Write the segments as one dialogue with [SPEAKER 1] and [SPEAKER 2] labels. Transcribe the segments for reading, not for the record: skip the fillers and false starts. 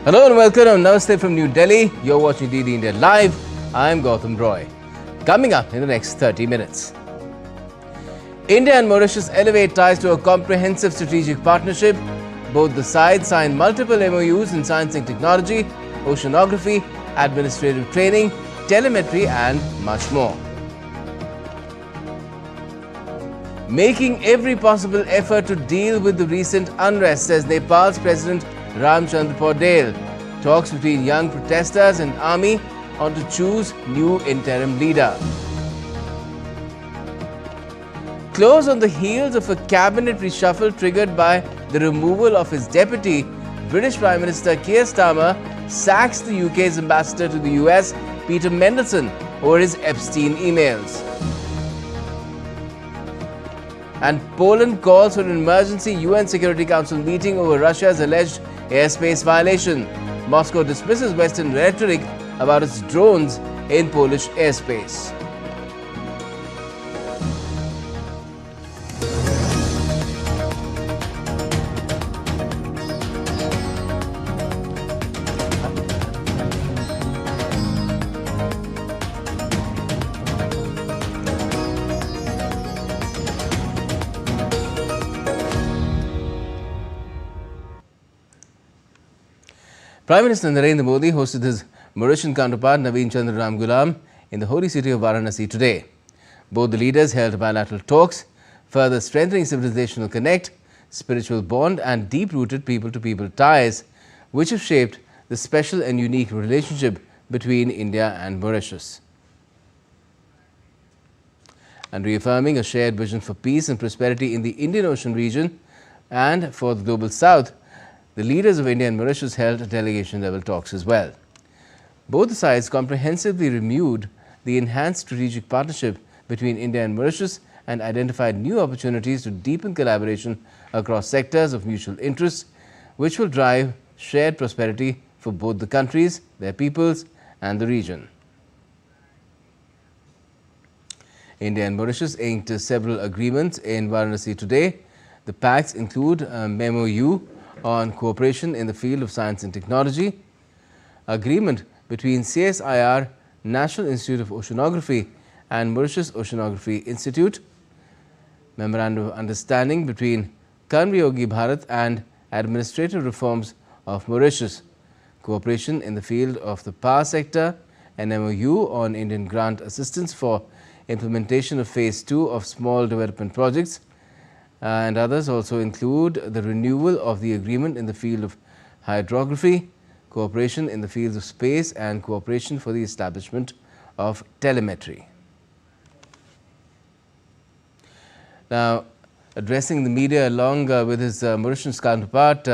[SPEAKER 1] Hello and welcome. I'm Namaste from New Delhi. You're watching DD India Live. I'm Gautam Roy. Coming up in the next 30 minutes. India and Mauritius elevate ties to a comprehensive strategic partnership. Both the sides signed multiple MOUs in science and technology, oceanography, administrative training, telemetry and much more. Making every possible effort to deal with the recent unrest, says Nepal's President Ramchandra Paudel. Talks between young protesters and army on to choose new interim leader. Close on the heels of a cabinet reshuffle triggered by the removal of his deputy, British Prime Minister Keir Starmer sacks the UK's ambassador to the US, Peter Mendelsohn, over his Epstein emails. And Poland calls for an emergency UN Security Council meeting over Russia's alleged airspace violation. Moscow dismisses Western rhetoric about its drones in Polish airspace. Prime Minister Narendra Modi hosted his Mauritian counterpart Naveen Chandra Ramgoolam in the holy city of Varanasi today. Both the leaders held bilateral talks, further strengthening civilizational connect, spiritual bond and deep-rooted people-to-people ties, which have shaped the special and unique relationship between India and Mauritius. And reaffirming a shared vision for peace and prosperity in the Indian Ocean region and for the Global South, the leaders of India and Mauritius held delegation-level talks as well. Both sides comprehensively reviewed the enhanced strategic partnership between India and Mauritius and identified new opportunities to deepen collaboration across sectors of mutual interest, which will drive shared prosperity for both the countries, their peoples, and the region. India and Mauritius inked several agreements in Varanasi today. The pacts include a MOU on cooperation in the field of science and technology, agreement between CSIR, National Institute of Oceanography and Mauritius Oceanography Institute, memorandum of understanding between Karmyogi Bharat and administrative reforms of Mauritius, cooperation in the field of the power sector, an MOU on Indian grant assistance for implementation of phase 2 of small development projects, and others also include the renewal of the agreement in the field of hydrography, cooperation in the fields of space and cooperation for the establishment of telemetry. Now, addressing the media along with his Mauritius counterpart,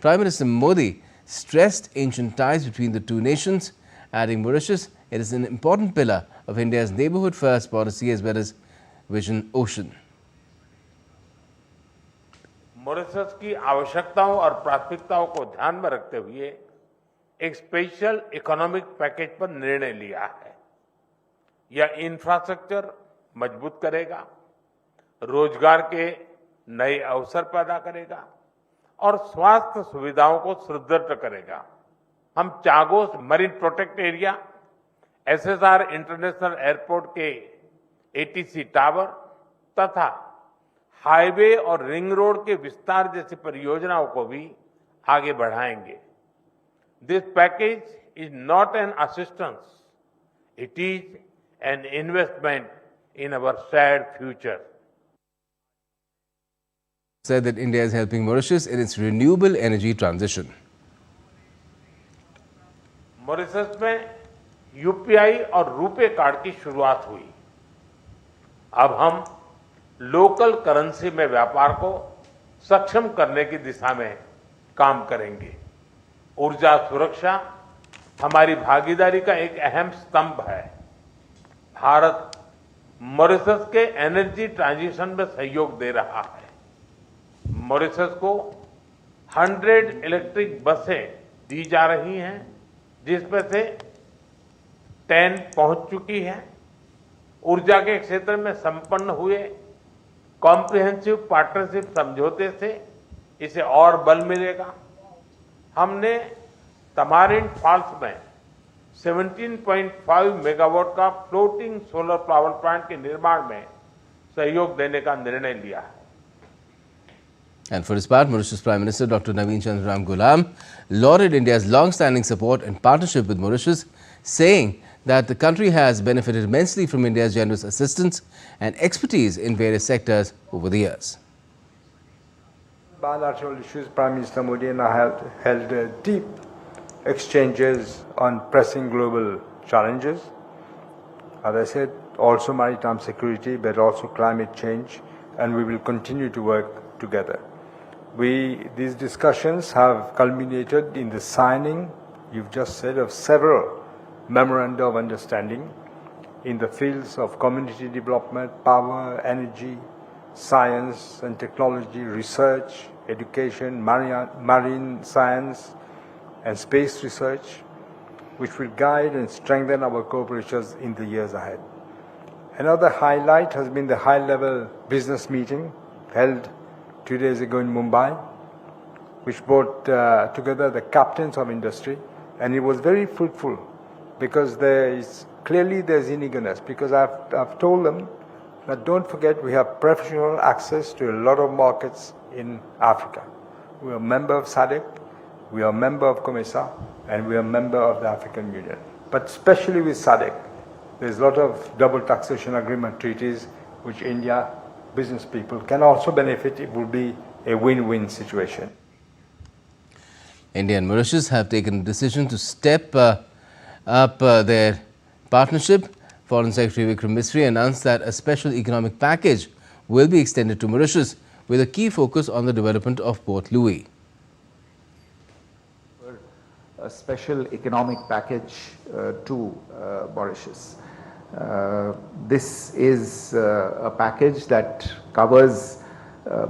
[SPEAKER 1] Prime Minister Modi stressed ancient ties between the two nations, adding Mauritius, it is an important pillar of India's neighbourhood first policy as well as Vision Ocean.
[SPEAKER 2] Mauritius की आवश्यकताओं और प्राथमिकताओं को ध्यान में रखते हुए एक स्पेशल इकोनॉमिक पैकेज पर निर्णय लिया है। यह इंफ्रास्ट्रक्चर मजबूत करेगा, रोजगार के नए अवसर पैदा करेगा और स्वास्थ्य सुविधाओं को सुदृढ़ करेगा। हम Chagos marine protect area, SSR international airport के एटीसी टावर तथा हाईवे और रिंग रोड के विस्तार जैसी परियोजनाओं को भी आगे बढ़ाएंगे। This package is not an assistance, it is an investment in our shared future.
[SPEAKER 1] Said that India is helping Mauritius in its renewable energy transition.
[SPEAKER 2] Mauritius में यूपीआई और रुपे कार्ड की शुरुआत हुई। अब हम लोकल करेंसी में व्यापार को सक्षम करने की दिशा में काम करेंगे। ऊर्जा सुरक्षा हमारी भागीदारी का एक अहम स्तंभ है। भारत मॉरिशस के एनर्जी ट्रांजिशन में सहयोग दे रहा है। मॉरिशस को 100 इलेक्ट्रिक बसें दी जा रही हैं, जिसमें से 10 पहुंच चुकी है। ऊर्जा के क्षेत्र में संपन्न हुए कॉम्प्रिहेंसिव पार्टनरशिप समझौते से इसे और बल मिलेगा। हमने तमारिंड फॉल्स में 17.5 मेगावाट का फ्लोटिंग सोलर पावर प्लांट के निर्माण में सहयोग देने का निर्णय लिया है.
[SPEAKER 1] And for his part, Mauritius Prime Minister Dr. Naveen Chandram Ghulam lauded India's long-standing support and partnership with Mauritius, saying that the country has benefited immensely from India's generous assistance and expertise in various sectors over the years.
[SPEAKER 3] Bilateral issues, Prime Minister Modi and I have held deep exchanges on pressing global challenges. As I said, also maritime security, but also climate change, and we will continue to work together. These discussions have culminated in the signing, you've just said, of several memoranda of understanding in the fields of community development, power, energy, science and technology, research, education, marine science and space research, which will guide and strengthen our cooperations in the years ahead. Another highlight has been the high-level business meeting held 2 days ago in Mumbai, which brought together the captains of industry, and it was very fruitful because there's eagerness, because I've told them that don't forget we have preferential access to a lot of markets in Africa. We are a member of SADC, we are a member of COMESA, and we are a member of the African Union. But especially with SADC, there's a lot of double taxation agreement treaties which India business people can also benefit. It will be a win-win situation.
[SPEAKER 1] India and Mauritius have taken a decision to step up their partnership. Foreign Secretary Vikram Misri announced that a special economic package will be extended to Mauritius with a key focus on the development of Port Louis.
[SPEAKER 4] A special economic package to Mauritius. This is a package that covers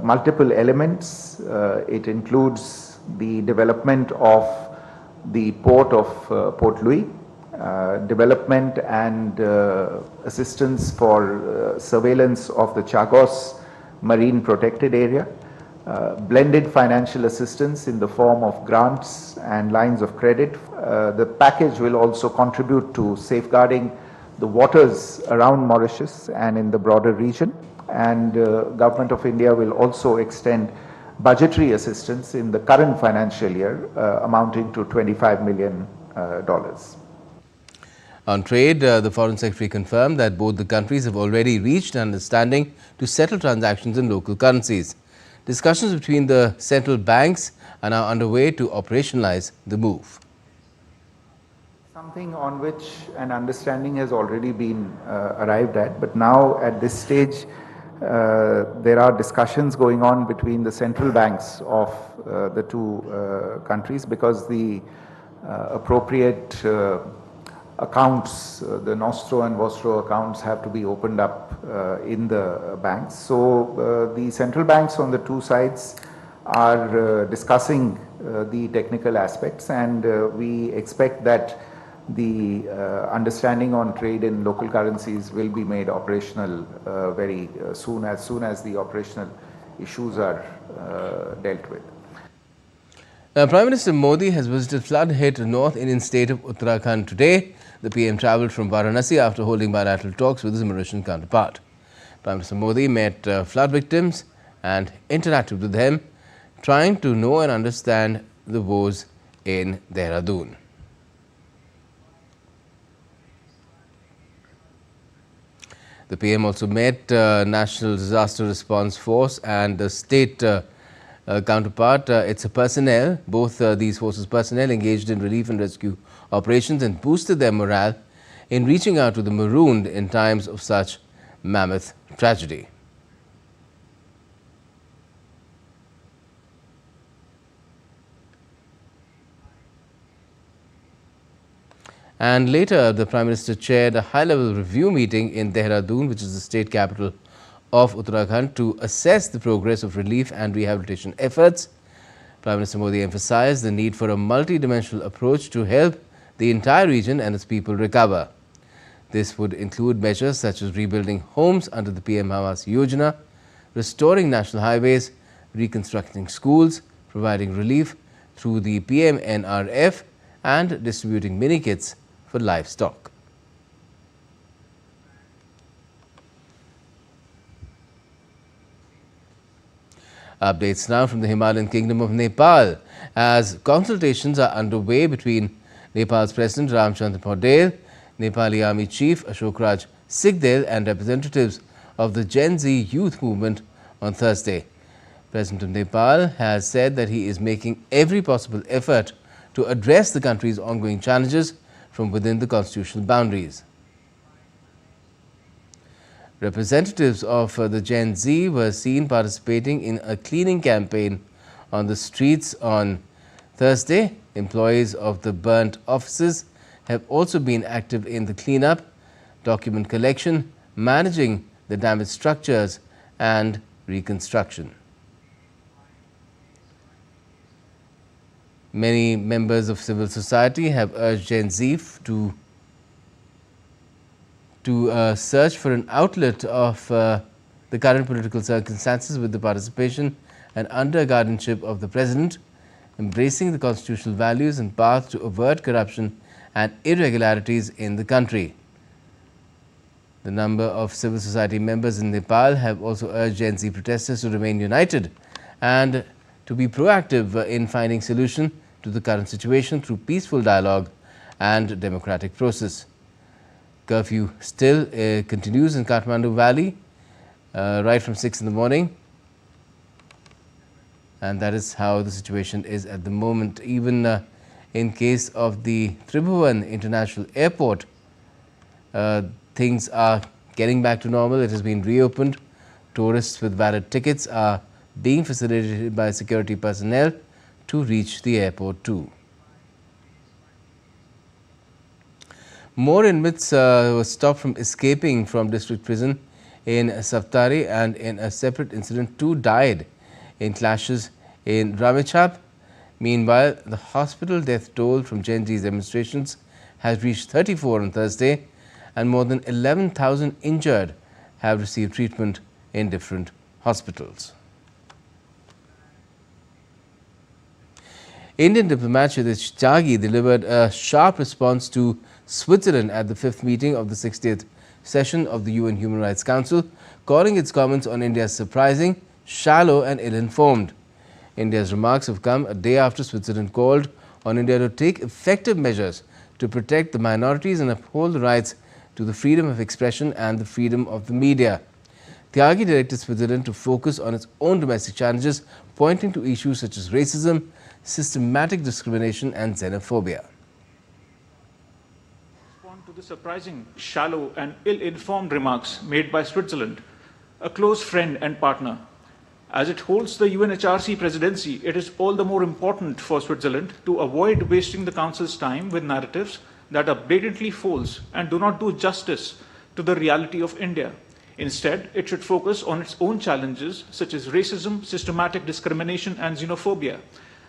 [SPEAKER 4] multiple elements. It includes the development of the port of Port Louis, development and assistance for surveillance of the Chagos Marine Protected Area, blended financial assistance in the form of grants and lines of credit. The package will also contribute to safeguarding the waters around Mauritius and in the broader region, and Government of India will also extend budgetary assistance in the current financial year amounting to $25 million.
[SPEAKER 1] On trade, the Foreign Secretary confirmed that both the countries have already reached an understanding to settle transactions in local currencies. Discussions between the central banks are now underway to operationalize the move.
[SPEAKER 4] Something on which an understanding has already been arrived at, but now at this stage there are discussions going on between the central banks of the two countries, because the appropriate accounts, the Nostro and Vostro accounts, have to be opened up in the banks. So the central banks on the two sides are discussing the technical aspects, and we expect that the understanding on trade in local currencies will be made operational very soon as the operational issues are dealt with.
[SPEAKER 1] Prime Minister Modi has visited flood-hit North Indian state of Uttarakhand today. The PM travelled from Varanasi after holding bilateral talks with his Mauritian counterpart. Prime Minister Modi met flood victims and interacted with them, trying to know and understand the woes in Dehradun. The PM also met National Disaster Response Force and the state counterpart. Its personnel, both these forces' personnel engaged in relief and rescue operations and boosted their morale in reaching out to the marooned in times of such mammoth tragedy. And later, the Prime Minister chaired a high-level review meeting in Dehradun, which is the state capital of Uttarakhand, to assess the progress of relief and rehabilitation efforts. Prime Minister Modi emphasized the need for a multi-dimensional approach to help the entire region and its people recover. This would include measures such as rebuilding homes under the PM Awas Yojana, restoring national highways, reconstructing schools, providing relief through the PM NRF, and distributing mini kits for livestock. Updates now from the Himalayan Kingdom of Nepal, as consultations are underway between Nepal's President Ramchandra Paudel, Nepali Army Chief Ashok Raj Sikdel and representatives of the Gen Z youth movement on Thursday. President of Nepal has said that he is making every possible effort to address the country's ongoing challenges from within the constitutional boundaries. Representatives of the Gen Z were seen participating in a cleaning campaign on the streets on Thursday. Employees of the burnt offices have also been active in the cleanup, document collection, managing the damaged structures and reconstruction. Many members of civil society have urged Gen Z to search for an outlet of the current political circumstances with the participation and under guardianship of the President, embracing the constitutional values and path to avert corruption and irregularities in the country. The number of civil society members in Nepal have also urged Gen Z protesters to remain united and to be proactive in finding solution to the current situation through peaceful dialogue and democratic process. Curfew still continues in Kathmandu Valley right from 6 in the morning, and that is how the situation is at the moment. Even in case of the Tribhuvan International Airport, things are getting back to normal. It has been reopened. Tourists with valid tickets are being facilitated by security personnel to reach the airport too. More inmates were stopped from escaping from district prison in Saptari, and in a separate incident, 2 died in clashes in Ramechhap. Meanwhile, the hospital death toll from Gen Z's demonstrations has reached 34 on Thursday, and more than 11,000 injured have received treatment in different hospitals. Indian diplomat Shirish Tyagi delivered a sharp response to Switzerland at the 5th meeting of the 60th session of the UN Human Rights Council, calling its comments on India surprising, shallow and ill-informed. India's remarks have come a day after Switzerland called on India to take effective measures to protect the minorities and uphold the rights to the freedom of expression and the freedom of the media. Tyagi directed Switzerland to focus on its own domestic challenges, pointing to issues such as racism, systematic discrimination and xenophobia.
[SPEAKER 5] To the surprising, shallow and ill-informed remarks made by Switzerland, a close friend and partner. As it holds the UNHRC presidency, it is all the more important for Switzerland to avoid wasting the Council's time with narratives that are blatantly false and do not do justice to the reality of India. Instead, it should focus on its own challenges such as racism, systematic discrimination and xenophobia.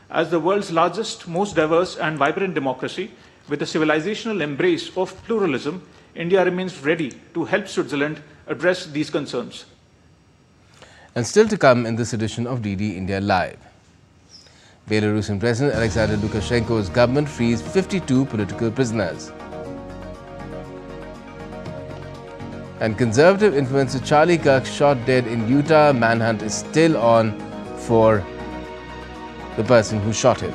[SPEAKER 5] As the world's largest, most diverse and vibrant democracy, with a civilizational embrace of pluralism, India remains ready to help Switzerland address these concerns.
[SPEAKER 1] And still to come in this edition of DD India Live. Belarusian President Alexander Lukashenko's government frees 52 political prisoners. And conservative influencer Charlie Kirk shot dead in Utah. Manhunt is still on for the person who shot him.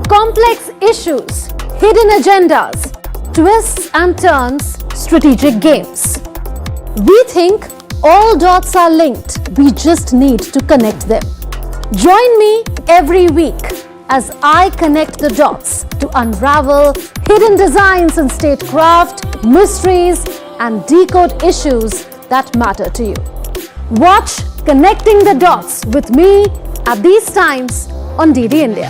[SPEAKER 6] Complex issues, hidden agendas, twists and turns, strategic games. We think all dots are linked. We just need to connect them. Join me every week as I connect the dots to unravel hidden designs in statecraft, mysteries, and decode issues that matter to you. Watch Connecting the Dots with me at these times on DD India.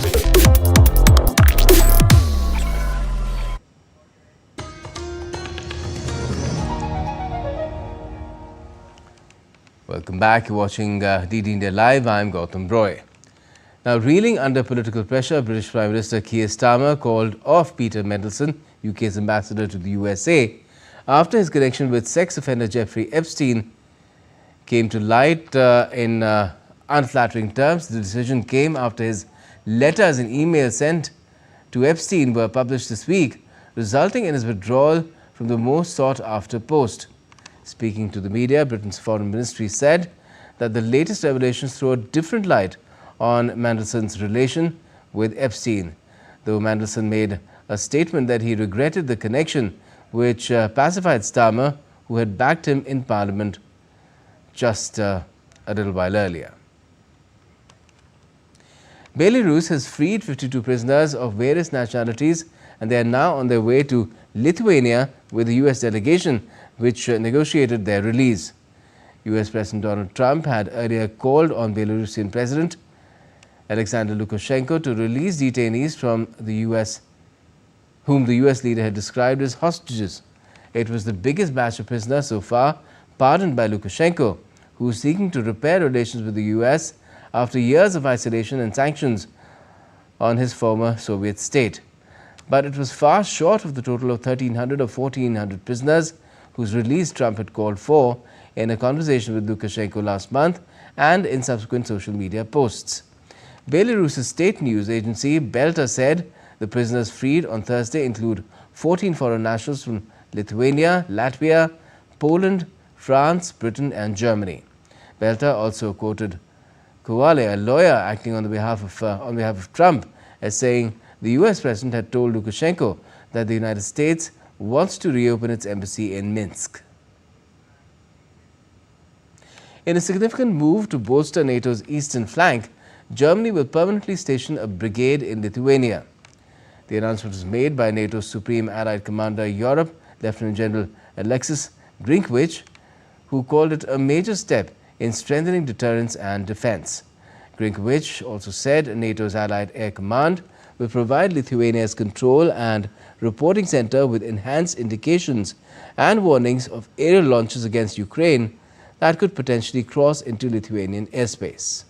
[SPEAKER 1] Welcome back. You're watching DD India Live. I'm Gautam Roy. Now, reeling under political pressure, British Prime Minister Keir Starmer called off Peter Mendelsohn, UK's ambassador to the USA, After his connection with sex offender Jeffrey Epstein came to light in unflattering terms, the decision came after his letters and emails sent to Epstein were published this week, resulting in his withdrawal from the most sought-after post. Speaking to the media, Britain's Foreign Ministry said that the latest revelations throw a different light on Mandelson's relation with Epstein, though Mandelson made a statement that he regretted the connection which pacified Starmer, who had backed him in Parliament just a little while earlier. Belarus has freed 52 prisoners of various nationalities, and they are now on their way to Lithuania with the US delegation which negotiated their release. US President Donald Trump had earlier called on Belarusian President Alexander Lukashenko to release detainees from the US, whom the US leader had described as hostages. It was the biggest batch of prisoners so far pardoned by Lukashenko, who is seeking to repair relations with the US after years of isolation and sanctions on his former Soviet state. But it was far short of the total of 1,300 or 1,400 prisoners whose release Trump had called for in a conversation with Lukashenko last month and in subsequent social media posts. Belarus's state news agency Belta said the prisoners freed on Thursday include 14 foreign nationals from Lithuania, Latvia, Poland, France, Britain and Germany. Belta also quoted Kowale, a lawyer acting on behalf of Trump, as saying the US president had told Lukashenko that the United States wants to reopen its embassy in Minsk. In a significant move to bolster NATO's eastern flank, Germany will permanently station a brigade in Lithuania. The announcement was made by NATO's Supreme Allied Commander Europe, Lieutenant General Alexis Grinkwich, who called it a major step in strengthening deterrence and defense. Grinkwich also said NATO's Allied Air Command will provide Lithuania's control and reporting center with enhanced indications and warnings of aerial launches against Ukraine that could potentially cross into Lithuanian airspace.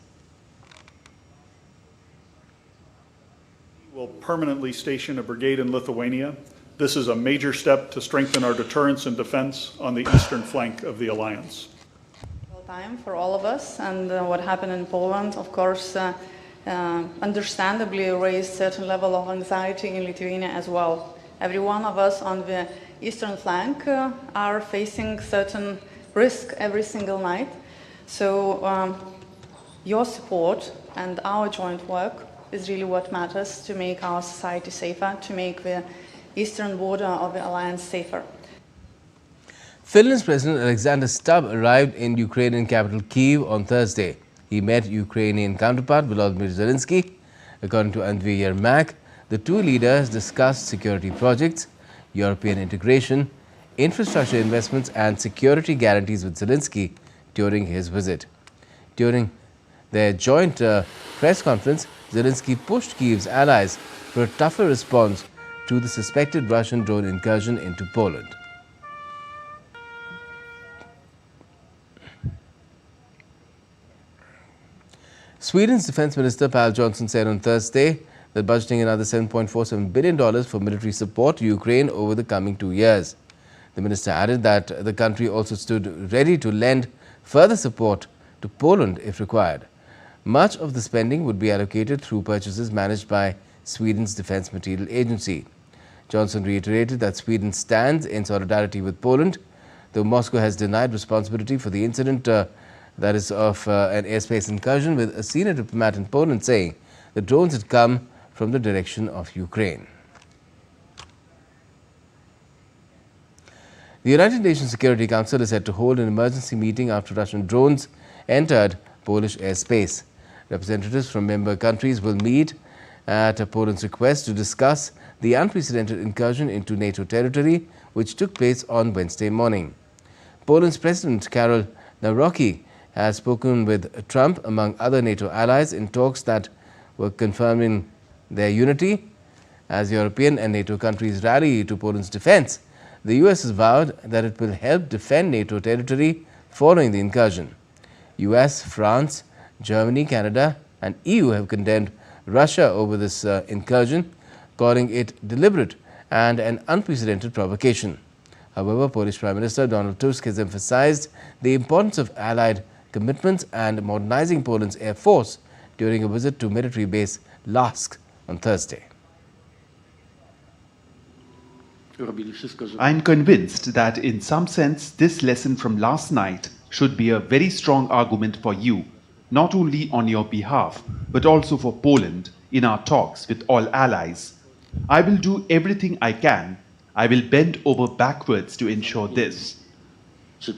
[SPEAKER 7] We'll permanently station a brigade in Lithuania. This is a major step to strengthen our deterrence and defense on the eastern flank of the alliance.
[SPEAKER 8] Time for all of us, and what happened in Poland, of course, understandably raised certain level of anxiety in Lithuania as well. Every one of us on the eastern flank are facing certain risk every single night. So your support and our joint work is really what matters to make our society safer, to make the eastern border of the alliance safer.
[SPEAKER 1] Finland's President Alexander Stubb arrived in Ukrainian capital Kyiv on Thursday. He met Ukrainian counterpart Volodymyr Zelensky. According to Andriy Yermak, the two leaders discussed security projects, European integration, infrastructure investments and security guarantees with Zelensky during his visit. During their joint press conference, Zelensky pushed Kyiv's allies for a tougher response to the suspected Russian drone incursion into Poland. Sweden's Defense Minister Pal Johnson said on Thursday that budgeting another $7.47 billion for military support to Ukraine over the coming 2 years. The minister added that the country also stood ready to lend further support to Poland if required. Much of the spending would be allocated through purchases managed by Sweden's Defense Materiel Agency. Johnson reiterated that Sweden stands in solidarity with Poland, though Moscow has denied responsibility for the incident that is of an airspace incursion, with a senior diplomat in Poland saying the drones had come from the direction of Ukraine. The United Nations Security Council is set to hold an emergency meeting after Russian drones entered Polish airspace. Representatives from member countries will meet at Poland's request to discuss the unprecedented incursion into NATO territory, which took place on Wednesday morning. Poland's President Karol Nawrocki has spoken with Trump, among other NATO allies, in talks that were confirming their unity. As European and NATO countries rally to Poland's defense, the US has vowed that it will help defend NATO territory following the incursion. US, France, Germany, Canada and EU have condemned Russia over this incursion, calling it deliberate and an unprecedented provocation. However, Polish Prime Minister Donald Tusk has emphasized the importance of allied commitments and modernizing Poland's air force during a visit to military base Lask on Thursday.
[SPEAKER 9] I'm convinced that in some sense this lesson from last night should be a very strong argument for you, not only on your behalf, but also for Poland in our talks with all allies. I will do everything I can. I will bend over backwards to ensure this.
[SPEAKER 1] The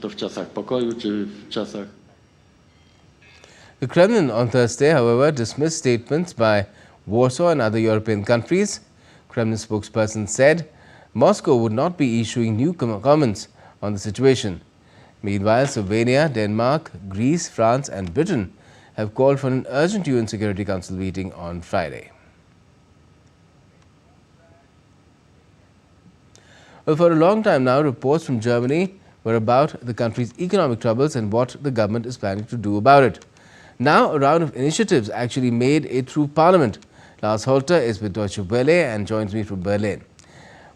[SPEAKER 1] Kremlin on Thursday, however, dismissed statements by Warsaw and other European countries. Kremlin spokesperson said Moscow would not be issuing new comments on the situation. Meanwhile, Slovenia, Denmark, Greece, France and Britain have called for an urgent UN Security Council meeting on Friday. Well, for a long time now, reports from Germany were about the country's economic troubles and what the government is planning to do about it. Now, a round of initiatives actually made it through Parliament. Lars Holter is with Deutsche Welle and joins me from Berlin.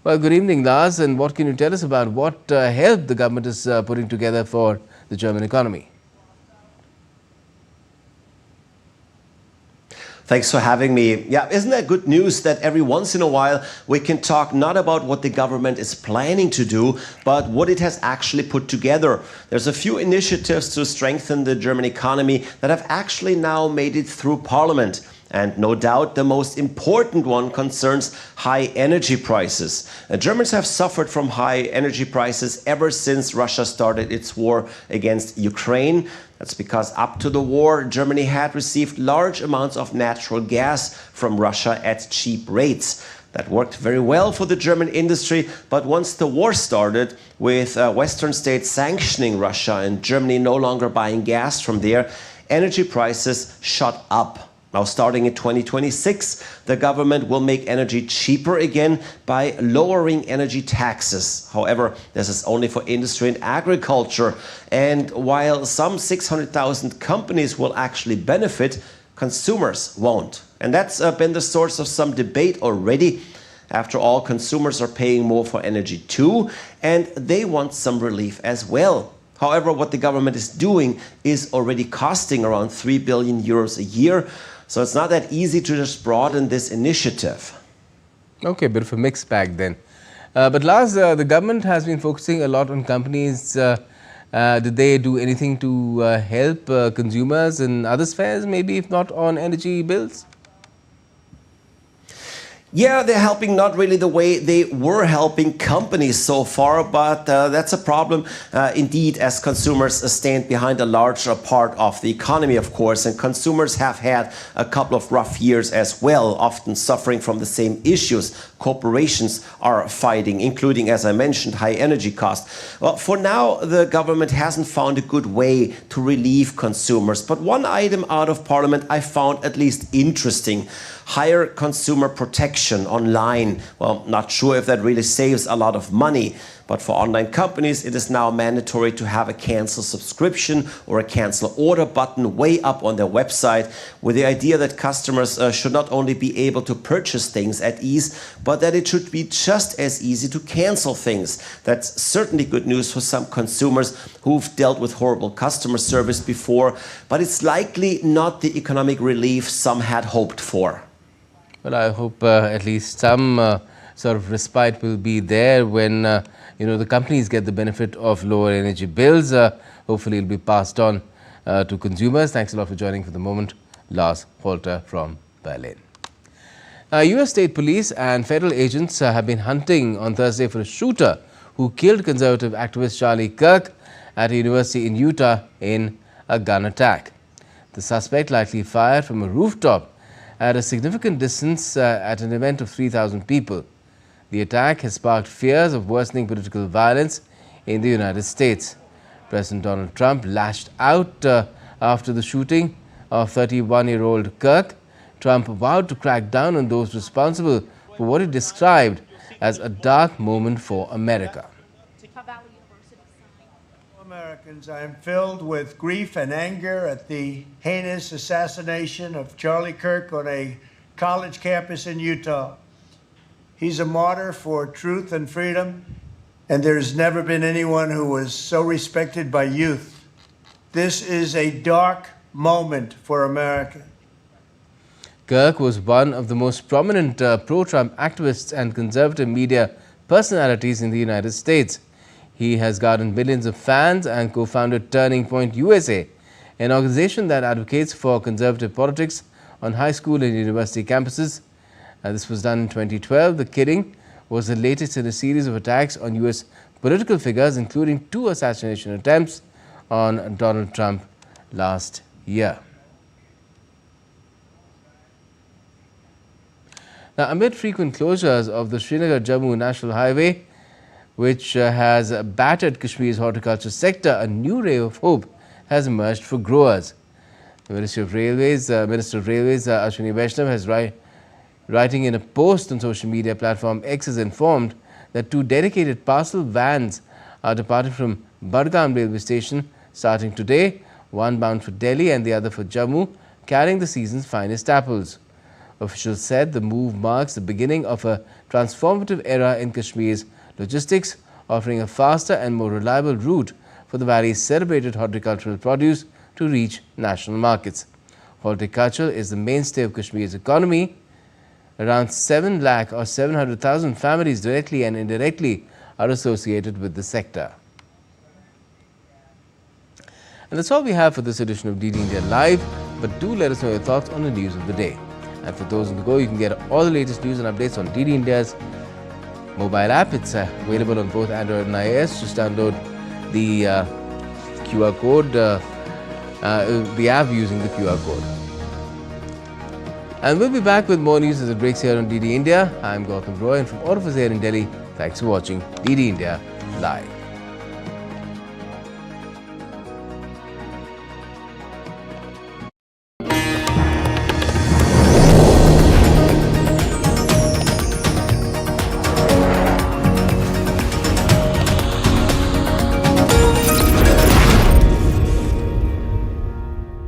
[SPEAKER 1] Well, good evening, Lars, and what can you tell us about what help the government is putting together for the German economy?
[SPEAKER 10] Thanks for having me. Yeah, isn't that good news that every once in a while we can talk not about what the government is planning to do, but what it has actually put together. There's a few initiatives to strengthen the German economy that have actually now made it through Parliament. And no doubt the most important one concerns high energy prices. Germans have suffered from high energy prices ever since Russia started its war against Ukraine. That's because up to the war, Germany had received large amounts of natural gas from Russia at cheap rates. That worked very well for the German industry, but once the war started, with Western states sanctioning Russia and Germany no longer buying gas from there, energy prices shot up. Now, starting in 2026, the government will make energy cheaper again by lowering energy taxes. However, this is only for industry and agriculture. And while some 600,000 companies will actually benefit, consumers won't. And that's been the source of some debate already. After all, consumers are paying more for energy too, and they want some relief as well. However, what the government is doing is already costing around 3 billion euros a year. So it's not that easy to just broaden this initiative.
[SPEAKER 1] Okay, a bit of a mixed bag then. But Lars, the government has been focusing a lot on companies. Did they do anything to help consumers in other spheres, maybe if not on energy bills?
[SPEAKER 10] Yeah, they're helping not really the way they were helping companies so far, but that's a problem indeed, as consumers stand behind a larger part of the economy, of course, and consumers have had a couple of rough years as well, often suffering from the same issues corporations are fighting, including, as I mentioned, high energy costs. Well, for now, the government hasn't found a good way to relieve consumers, but one item out of Parliament I found at least interesting. Higher consumer protection online. Well, not sure if that really saves a lot of money, but for online companies, it is now mandatory to have a cancel subscription or a cancel order button way up on their website, with the idea that customers should not only be able to purchase things at ease, but that it should be just as easy to cancel things. That's certainly good news for some consumers who've dealt with horrible customer service before, but it's likely not the economic relief some had hoped for.
[SPEAKER 1] Well, I hope at least some sort of respite will be there when the companies get the benefit of lower energy bills. Hopefully, it will be passed on to consumers. Thanks a lot for joining for the moment, Lars Holter from Berlin. U.S. State Police and federal agents have been hunting on Thursday for a shooter who killed conservative activist Charlie Kirk at a university in Utah in a gun attack. The suspect likely fired from a rooftop at a significant distance at an event of 3,000 people. The attack has sparked fears of worsening political violence in the United States. President Donald Trump lashed out after the shooting of 31-year-old Kirk. Trump vowed to crack down on those responsible for what he described as a dark moment for America.
[SPEAKER 11] Americans, I am filled with grief and anger at the heinous assassination of Charlie Kirk on a college campus in Utah. He's a martyr for truth and freedom. and there's never been anyone who was so respected by youth. This is a dark moment for America.
[SPEAKER 1] Kirk was one of the most prominent pro-Trump activists and conservative media personalities in the United States. He has garnered millions of fans and co-founded Turning Point USA, an organization that advocates for conservative politics on high school and university campuses. This was done in 2012. The killing was the latest in a series of attacks on U.S. political figures, including 2 assassination attempts on Donald Trump last year. Now, amid frequent closures of the Srinagar-Jammu National Highway, which has battered Kashmir's horticulture sector, a new ray of hope has emerged for growers. The Minister of Railways Ashwini Vaishnav has writing in a post on social media platform X has informed that 2 dedicated parcel vans are departing from Budgam railway station starting today, one bound for Delhi and the other for Jammu, carrying the season's finest apples. Officials said the move marks the beginning of a transformative era in Kashmir's logistics, offering a faster and more reliable route for the valley's celebrated horticultural produce to reach national markets. Horticulture is the mainstay of Kashmir's economy. Around 7 lakh or 700,000 families directly and indirectly are associated with the sector. And that's all we have for this edition of DD India Live, but do let us know your thoughts on the news of the day. And for those on the go, you can get all the latest news and updates on DD India's mobile app. It's available on both Android and iOS. Just download the QR code, the app using the QR code. And we'll be back with more news as it breaks here on DD India. I'm Gautam Roy, and from all of us here in Delhi, thanks for watching DD India Live.